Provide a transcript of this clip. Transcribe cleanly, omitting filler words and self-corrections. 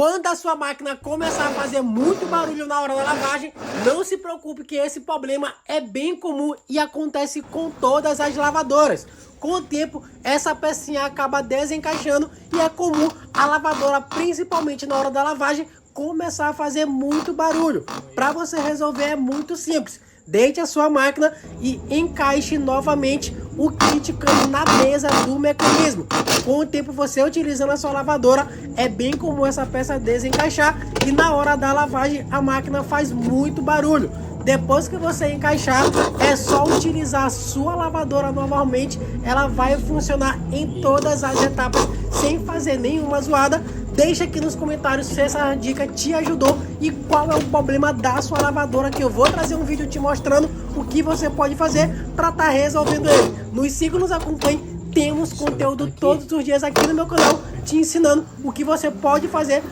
Quando a sua máquina começar a fazer muito barulho na hora da lavagem, não se preocupe que esse problema é bem comum e acontece com todas as lavadoras. Com o tempo, essa pecinha acaba desencaixando e é comum a lavadora, principalmente na hora da lavagem, começar a fazer muito barulho. Para você resolver é muito simples. Deite a sua máquina e encaixe novamente o kit cano na mesa do mecanismo. Com o tempo, você utilizando a sua lavadora, é bem comum essa peça desencaixar e na hora da lavagem a máquina faz muito barulho. Depois que você encaixar, é só utilizar a sua lavadora normalmente, ela vai funcionar em todas as etapas sem fazer nenhuma zoada. Deixa aqui nos comentários se essa dica te ajudou e qual é o problema da sua lavadora, que eu vou trazer um vídeo te mostrando o que você pode fazer para estar resolvendo ele. Nos siga, nos acompanhe, temos conteúdo todos os dias aqui no meu canal te ensinando o que você pode fazer